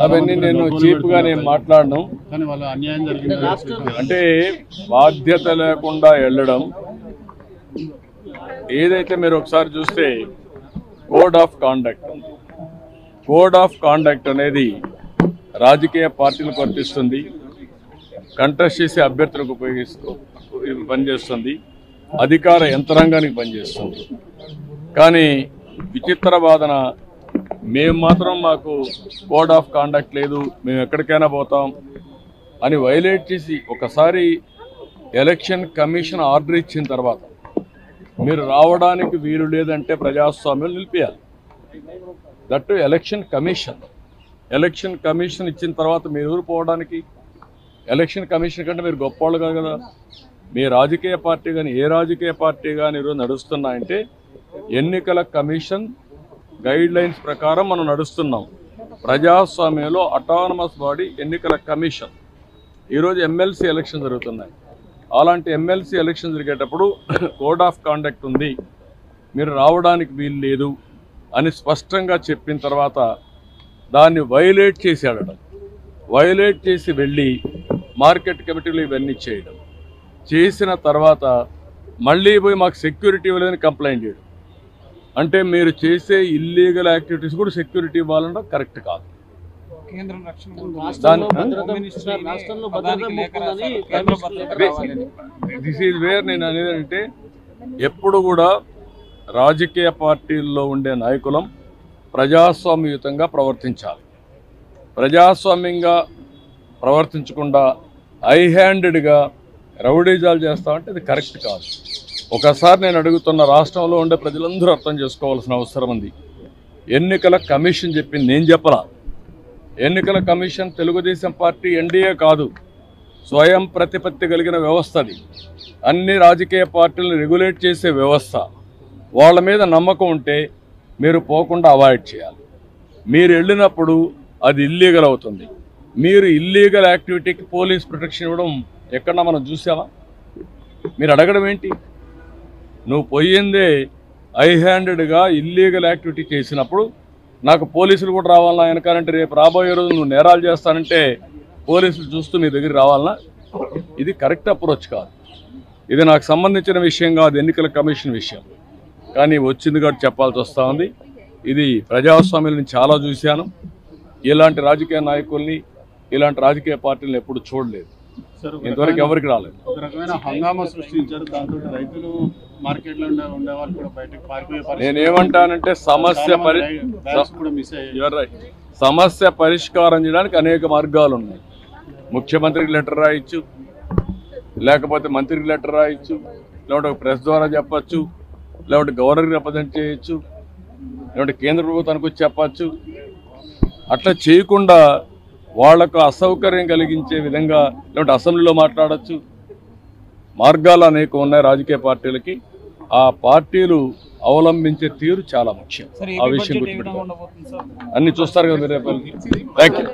అవన్నీ నేను చీప్గా నేను మాట్లాడను. అంటే బాధ్యత లేకుండా వెళ్ళడం ఏదైతే మీరు ఒకసారి చూస్తే కోడ్ ఆఫ్ కాండక్ట్ ఉంది. కోడ్ ఆఫ్ కాండక్ట్ అనేది రాజకీయ పార్టీలకు వర్తిస్తుంది, కంటెస్ట్ చేసే అభ్యర్థులకు పనిచేస్తుంది, అధికార యంత్రాంగానికి పనిచేస్తుంది. కానీ విచిత్ర వాదన మేము మాత్రం మాకు కోడ్ ఆఫ్ కాండక్ట్ లేదు, మేము ఎక్కడికైనా పోతాం అని వైలేట్ చేసి ఒకసారి ఎలక్షన్ కమిషన్ ఆర్డర్ ఇచ్చిన తర్వాత మీరు రావడానికి వీలు లేదంటే ప్రజాస్వామ్యం నిలిపేయాలి. దట్టు ఎలక్షన్ కమిషన్ ఇచ్చిన తర్వాత మీరు ఎవరు పోవడానికి? ఎలక్షన్ కమిషన్ కంటే మీరు గొప్పవాళ్ళు కాదు కదా. మీ రాజకీయ పార్టీ కానీ ఏ రాజకీయ పార్టీ కానీ ఈరోజు నడుస్తున్నాయంటే ఎన్నికల కమిషన్ గైడ్ లైన్స్ ప్రకారం మనం నడుస్తున్నాం. ప్రజాస్వామ్యంలో అటానమస్ బాడీ ఎన్నికల కమిషన్. ఈరోజు ఎమ్మెల్సీ ఎలక్షన్ జరుగుతున్నాయి. అలాంటి ఎమ్మెల్సీ ఎలక్షన్ జరిగేటప్పుడు కోడ్ ఆఫ్ కాండక్ట్ ఉంది, మీరు రావడానికి వీలు లేదు అని స్పష్టంగా చెప్పిన తర్వాత దాన్ని వైలేట్ చేసి ఆడడం, వైలేట్ చేసి వెళ్ళి మార్కెట్ కమిటీలు ఇవన్నీ చేయడం, చేసిన తర్వాత మళ్ళీ పోయి మాకు సెక్యూరిటీ ఇవ్వలేదని కంప్లైంట్ చేయడం. అంటే మీరు చేసే ఇల్లీగల్ యాక్టివిటీస్ కూడా సెక్యూరిటీ ఇవ్వాలన్నా కరెక్ట్ కాదు. దిస్ ఈజ్ వేర్ నేను అనేది అంటే ఎప్పుడు కూడా రాజకీయ పార్టీల్లో ఉండే నాయకులం ప్రజాస్వామ్యయుతంగా ప్రవర్తించాలి. ప్రజాస్వామ్యంగా ప్రవర్తించకుండా హై హ్యాండెడ్గా రౌడీజాలు చేస్తామంటే అది కరెక్ట్ కాదు. ఒకసారి నేను అడుగుతున్న, రాష్ట్రంలో ఉండే ప్రజలందరూ అర్థం చేసుకోవాల్సిన అవసరం ఉంది. ఎన్నికల కమిషన్ చెప్పింది, నేను చెప్పలా. ఎన్నికల కమిషన్ తెలుగుదేశం పార్టీ ఎన్డీఏ కాదు, స్వయం ప్రతిపత్తి కలిగిన వ్యవస్థ. అది అన్ని రాజకీయ పార్టీలను రెగ్యులేట్ చేసే వ్యవస్థ. వాళ్ళ మీద నమ్మకం ఉంటే మీరు పోకుండా అవాయిడ్ చేయాలి. మీరు వెళ్ళినప్పుడు అది ఇల్లీగల్ అవుతుంది. మీరు ఇల్లీగల్ యాక్టివిటీకి పోలీస్ ప్రొటెక్షన్ ఇవ్వడం ఎక్కడన్నా మనం చూసామా? మీరు అడగడం ఏంటి? నువ్వు పోయిందే హై హ్యాండెడ్గా ఇల్లీగల్ యాక్టివిటీ చేసినప్పుడు నాకు పోలీసులు కూడా రావాలన్నా వెనకాలంటే రేపు రాబోయే రోజు నువ్వు నేరాలు చేస్తానంటే పోలీసులు చూస్తూ నీ దగ్గర రావాలన్నా? ఇది కరెక్ట్ అప్రోచ్ కాదు. ఇది నాకు సంబంధించిన విషయం కాదు, ఎన్నికల కమిషన్ విషయం. కానీ వచ్చింది కాబట్టి చెప్పాల్సి వస్తూ ఉంది. ఇది ప్రజాస్వామ్యం నేను చాలా చూశాను. ఇలాంటి రాజకీయ నాయకుల్ని, ఇలాంటి రాజకీయ పార్టీలను ఎప్పుడు చూడలేదు, ఇంతవరకు ఎవరికి రాలేదు. ఒక రకమైన హంగామా సృష్టించారు. దాంతో రైతులు మార్కెట్లో ఉండే వాళ్ళు కూడా బయటకు పారిపోయే. నేనేమంటానంటే సమస్య పరిష్కారం చేయడానికి అనేక మార్గాలు ఉన్నాయి. ముఖ్యమంత్రికి లెటర్ రాయొచ్చు, లేకపోతే మంత్రికి లెటర్ రాయొచ్చు, లేకపోతే ప్రెస్ ద్వారా చెప్పచ్చు, లేకపోతే గవర్నర్కి రిప్రజెంట్ చేయొచ్చు, లేకపోతే కేంద్ర ప్రభుత్వానికి వచ్చి చెప్పచ్చు. అట్లా చేయకుండా వాళ్లకు అసౌకర్యం కలిగించే విధంగా లేకపోతే అసెంబ్లీలో మాట్లాడచ్చు. మార్గాలు అనేక ఉన్నాయి రాజకీయ పార్టీలకి. ఆ పార్టీలు అవలంబించే తీరు చాలా ముఖ్యం. ఆ విషయం గుర్తుపెట్టుకోండి. అన్ని చూస్తారు కదా మీరు. Thank you.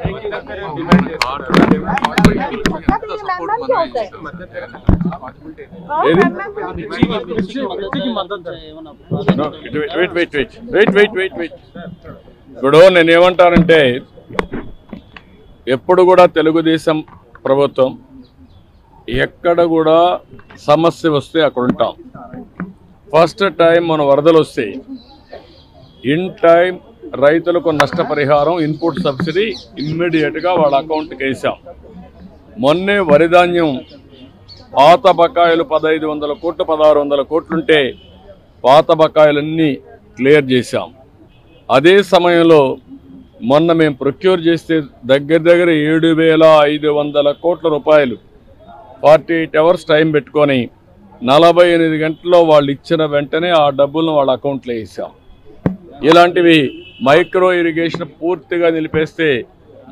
ఇప్పుడు నేనేమంటానంటే ఎప్పుడు కూడా తెలుగుదేశం ప్రభుత్వం ఎక్కడ కూడా సమస్య వస్తే అక్కడ ఉంటాం. ఫస్ట్ టైం మన వరదలు వస్తే ఇన్ టైం రైతులకు నష్టపరిహారం, ఇన్పుట్ సబ్సిడీ ఇమ్మీడియట్గా వాళ్ళ అకౌంట్కి వేసాం. మొన్నే వరిధాన్యం పాత బకాయిలు 1500 కోట్లు 1600 కోట్లుంటే పాత బకాయిలన్నీ క్లియర్ చేశాం. అదే సమయంలో మొన్న మేము ప్రొక్యూర్ చేస్తే దగ్గర 7,500 కోట్ల రూపాయలు 48 అవర్స్ టైం పెట్టుకొని 48 గంటల్లో వాళ్ళు ఇచ్చిన వెంటనే ఆ డబ్బులను వాళ్ళ అకౌంట్లో వేసాం. ఇలాంటివి మైక్రో ఇరిగేషన్ పూర్తిగా నిలిపేస్తే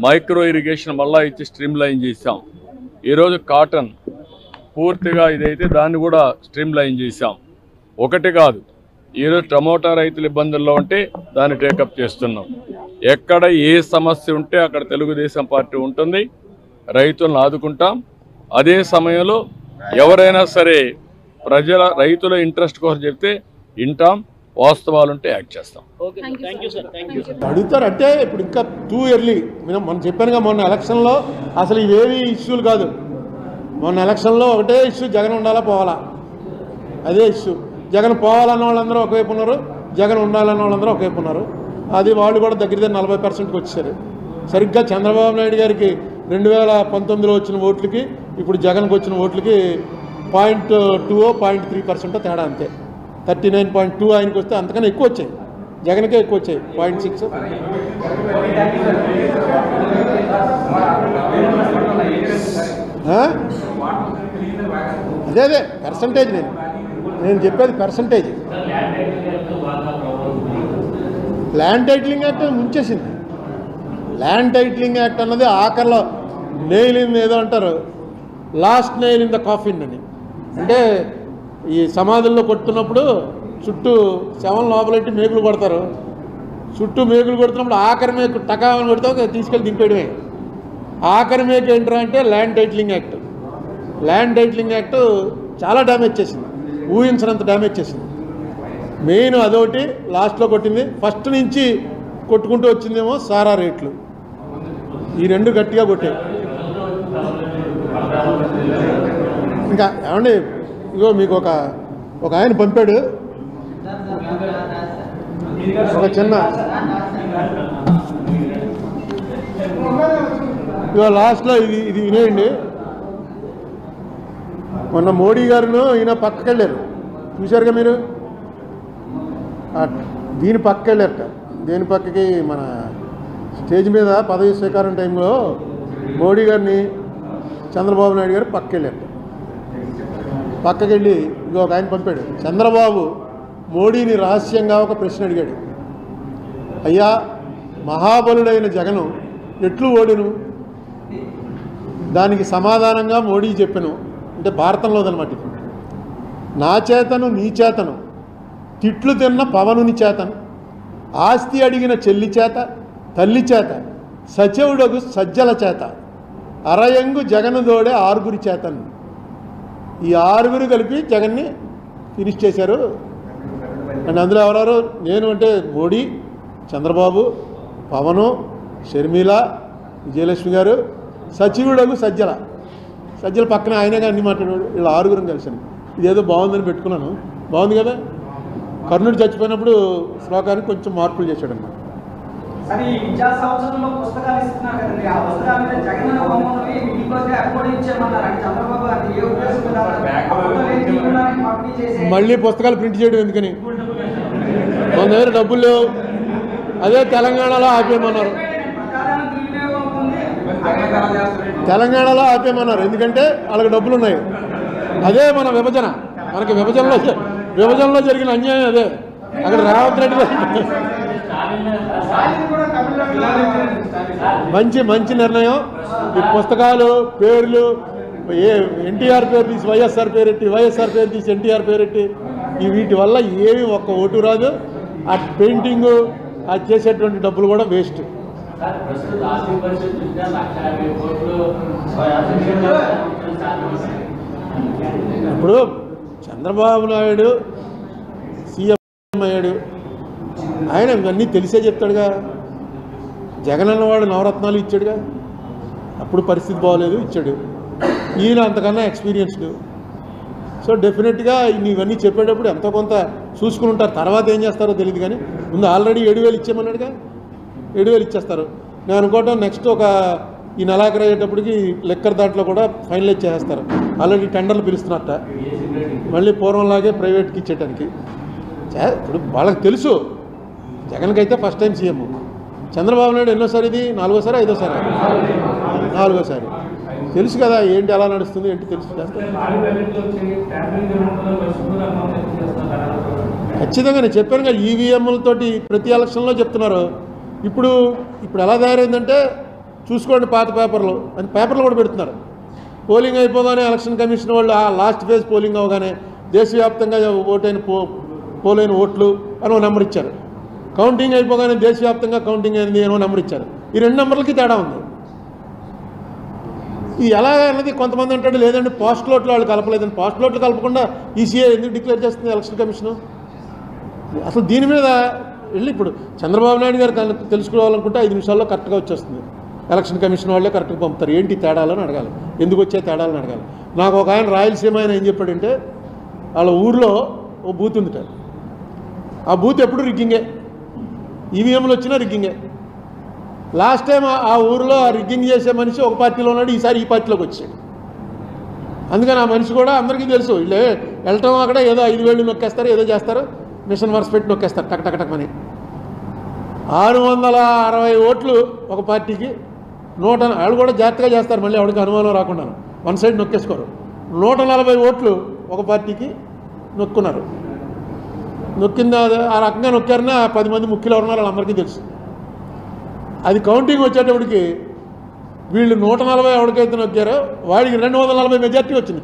మైక్రో ఇరిగేషన్ మళ్ళా ఇచ్చి స్ట్రీమ్ లైన్ చేసాం. ఈరోజు కాటన్ పూర్తిగా ఇదైతే దాన్ని కూడా స్ట్రీమ్ లైన్ చేసాం. ఒకటి కాదు, ఈరోజు టమోటా రైతులు ఇబ్బందుల్లో ఉంటే దాన్ని టేకప్ చేస్తున్నాం. ఎక్కడ ఏ సమస్య ఉంటే అక్కడ తెలుగుదేశం పార్టీ ఉంటుంది, రైతులను ఆదుకుంటాం. అదే సమయంలో ఎవరైనా సరే రైతుల ఇంట్రెస్ట్ కోసం చెప్తే వింటాం, వాస్తవాలుంటే యాక్ట్ చేస్తాం. అడుగుతారు అంటే ఇప్పుడు ఇంకా టూ ఎర్లీ. మనం చెప్పానుగా మొన్న ఎలక్షన్లో అసలు ఇవేవి ఇష్యూలు కాదు. మొన్న ఎలక్షన్లో ఒకటే ఇష్యూ, జగన్ ఉండాలా పోవాలా, అదే ఇష్యూ. జగన్ పోవాలన్న వాళ్ళందరూ ఒకవైపు ఉన్నారు, జగన్ ఉండాలన్న వాళ్ళందరూ ఒకవైపు ఉన్నారు. అది వాళ్ళు కూడా దగ్గర 40%కి వచ్చేసారు. సరిగ్గా చంద్రబాబు నాయుడు గారికి 2019లో వచ్చిన ఓట్లకి ఇప్పుడు జగన్కి వచ్చిన ఓట్లకి 0.2 0.3% తేడా, అంతే. 39.2 ఆయనకి వస్తే అంతకన్నా ఎక్కువ వచ్చాయి, జగన్కే ఎక్కువ వచ్చాయి 0.6. అదే పర్సంటేజ్, నేను చెప్పేది పర్సంటేజ్. ల్యాండ్ టైటిలింగ్ యాక్ట్ ముంచేసింది. ల్యాండ్ టైటిలింగ్ యాక్ట్ అన్నది ఆఖరిలో నెయిల్ ఇన్ ఏదో అంటారు, last nail in the coffin అని. అంటే ఈ సమాధుల్లో కొట్టున్నప్పుడు చుట్టూ శవం లోపలెట్టి మేకులు కొడతారు, చుట్టూ మేకులు కొడుతున్నప్పుడు ఆఖరి మేకు టకామని కొడితే తీసుకెళ్ళి దింపేయడమే. ఆఖరి మేకు ఏంట్రా అంటే land titling act. Land titling act చాలా డ్యామేజ్ చేసింది, ఊహించినంత డ్యామేజ్ చేసింది. మెయిన్ అదొకటి లాస్ట్లో కొట్టింది. ఫస్ట్ నుంచి కొట్టుకుంటూ వచ్చిందేమో సారా రేట్లు, ఈ రెండు గట్టిగా కొట్టాయి. ఇంకా ఏమండి, ఇగో మీకు ఒక ఆయన పంపాడు, ఒక చిన్న ఇగో లాస్ట్లో ఇది వినేయండి. మొన్న మోడీ గారును ఈయన పక్కకి వెళ్ళారు, చూశారుగా మీరు. దీని పక్కకి వెళ్ళారట. దేని పక్కకి, మన స్టేజ్ మీద పదవి స్వీకారం టైంలో మోడీ గారిని చంద్రబాబు నాయుడు గారు పక్కకి వెళ్ళారట. పక్కకి వెళ్ళి ఇగో ఒక ఆయన పంపాడు. చంద్రబాబు మోడీని రహస్యంగా ఒక ప్రశ్న అడిగాడు. అయ్యా, మహాబలుడైన జగను ఎట్లు ఓడును? దానికి సమాధానంగా మోడీ చెప్పాను, అంటే భారతంలోదనమాట. నా చేతను నీ చేతను, తిట్లు తిన్న పవనుని చేతను, ఆస్తి అడిగిన చెల్లి చేత, తల్లి చేత, సచివుడగు సజ్జల చేత, అరయంగు జగను దోడే 6 చేతను. ఈ 6 కలిపి జగన్ని ఫినిష్ చేశారు. అండ్ అందులో ఎవరెవరు? నేను అంటే మోడీ, చంద్రబాబు, పవను, షర్మిల, విజయలక్ష్మి గారు, సచివుడగు సజ్జల పక్కన ఆయనగా అన్ని మాట్లాడాడు. వీళ్ళు 6 కలిసాను. ఇదేదో బాగుందని పెట్టుకున్నాను, బాగుంది కదా. కర్ణుడు చచ్చిపోయినప్పుడు శ్లోకానికి కొంచెం మార్పులు చేశాడు అన్నమాట. మళ్ళీ పుస్తకాలు ప్రింట్ చేయడం ఎందుకని? మన దగ్గర డబ్బులు లేవు, అదే తెలంగాణలో ఆపేయమన్నారు. తెలంగాణలో ఆపేయమన్నారు ఎందుకంటే వాళ్ళకి డబ్బులు ఉన్నాయి. అదే మన విభజన, మనకి విభజనలో జరిగిన అన్యాయం అదే. అక్కడ రేవంత్ రెడ్డి మంచి నిర్ణయం. ఈ పుస్తకాలు పేర్లు, ఎన్టీఆర్ పేరు తీసి వైఎస్ఆర్ పేరెట్టి, వైఎస్ఆర్ పేరు తీసి ఎన్టీఆర్ పేరెట్టి, వీటి వల్ల ఏమి ఒక్క ఓటు రాదు. ఆ పెయింటింగు అది చేసేటువంటి డబ్బులు కూడా వేస్ట్. ఇప్పుడు చంద్రబాబు నాయుడు సీఎం అయ్యాడు, ఆయన ఇవన్నీ తెలిసే చెప్తాడుగా. జగన్ అన్నవాడు నవరత్నాలు ఇచ్చాడుగా, అప్పుడు పరిస్థితి బాగోలేదు, ఇచ్చాడు. ఈయన అంతకన్నా ఎక్స్పీరియన్స్డ్. సో డెఫినెట్గా ఇవన్నీ చెప్పేటప్పుడు ఎంతో కొంత చూసుకుని ఉంటారు. తర్వాత ఏం చేస్తారో తెలియదు కానీ ముందు ఆల్రెడీ 7,000 ఇచ్చేమన్నాడుగా, 7,000 ఇచ్చేస్తారు. నేను అనుకోవటం నెక్స్ట్ ఈ నెలాఖరు అయ్యేటప్పటికి లెక్కర్ దాంట్లో కూడా ఫైనలైజ్ చేసేస్తారు. ఆల్రెడీ టెండర్లు పిలుస్తున్నట్ట, మళ్ళీ పూర్వంలాగే ప్రైవేట్కి ఇచ్చేయడానికి. ఇప్పుడు వాళ్ళకి తెలుసు, జగన్కి అయితే first time CM. Chandrababu Naidu ఎన్నోసారి, ఇది 4వసారి 5వసారి? 4వసారి. తెలుసు కదా ఏంటి ఎలా నడుస్తుంది ఏంటి తెలుసు. ఖచ్చితంగా నేను చెప్పాను కదా, ఈవీఎంలతోటి ప్రతి ఎలక్షన్లో చెప్తున్నారు. ఇప్పుడు ఎలా తయారైందంటే చూసుకోండి, పాత పేపర్లు అని పేపర్లు కూడా పెడుతున్నారు. పోలింగ్ అయిపోగానే ఎలక్షన్ కమిషన్ వాళ్ళు ఆ లాస్ట్ ఫేజ్ పోలింగ్ అవగానే దేశవ్యాప్తంగా పోలైన ఓట్లు అని ఒక నెంబర్ ఇచ్చారు. కౌంటింగ్ అయిపోగానే దేశవ్యాప్తంగా కౌంటింగ్ అయింది అని నెంబర్ ఇచ్చారు. ఈ 2 నెంబర్లకి తేడా ఉంది. ఇది ఎలా అన్నది కొంతమంది అంటాడు, లేదంటే పోస్టల్ ఓట్లు వాళ్ళు కలపలేదని. పోస్టల్ ఓట్లు కలపకుండా ఈసీఐ ఎందుకు డిక్లేర్ చేస్తుంది ఎలక్షన్ కమిషను? అసలు దీని మీద వెళ్ళి ఇప్పుడు చంద్రబాబు నాయుడు గారు తెలుసుకోవాలనుకుంటే 5 నిమిషాల్లో కరెక్ట్గా వచ్చేస్తుంది. ఎలక్షన్ కమిషన్ వాళ్ళే కరెక్ట్గా పంపుతారు. ఏంటి తేడాలని అడగాలి, ఎందుకు వచ్చే తేడాలని అడగాలి. నాకు ఒక ఆయన రాయలసీమ ఆయన ఏం చెప్పాడంటే వాళ్ళ ఊర్లో ఓ బూత్ ఉందిట. ఆ బూత్ ఎప్పుడు రిగ్గింగే, ఈవీఎంలు వచ్చినా రిగ్గింగే. లాస్ట్ టైం ఆ ఊరిలో ఆ రిగ్గింగ్ చేసే మనిషి ఒక పార్టీలో ఉన్నాడు, ఈసారి ఈ పార్టీలోకి వచ్చాడు. అందుకని ఆ మనిషి కూడా అందరికీ తెలుసు. వీళ్ళు వెళ్ళటం అక్కడ ఏదో 5,000 నొక్కేస్తారు, ఏదో చేస్తారు, మిషన్ వర్స్ పెట్టి నొక్కేస్తారు టక్ టక్ టక్ అని. 660 ఓట్లు ఒక పార్టీకి, వాళ్ళు కూడా జాగ్రత్తగా చేస్తారు, మళ్ళీ ఎవరికి అనుమానం రాకుండా వన్ సైడ్ నొక్కేసుకోరు. 140 ఓట్లు ఒక పార్టీకి నొక్కున్నారు. నొక్కింది ఆ రకంగా నొక్కారని 10 మంది ముఖ్యులు ఉన్నారు, వాళ్ళందరికీ తెలుసు. అది కౌంటింగ్ వచ్చేటప్పటికి వీళ్ళు 140 ఎవరికైతే నొక్కారో వాడికి 240 మెజార్టీ వచ్చింది.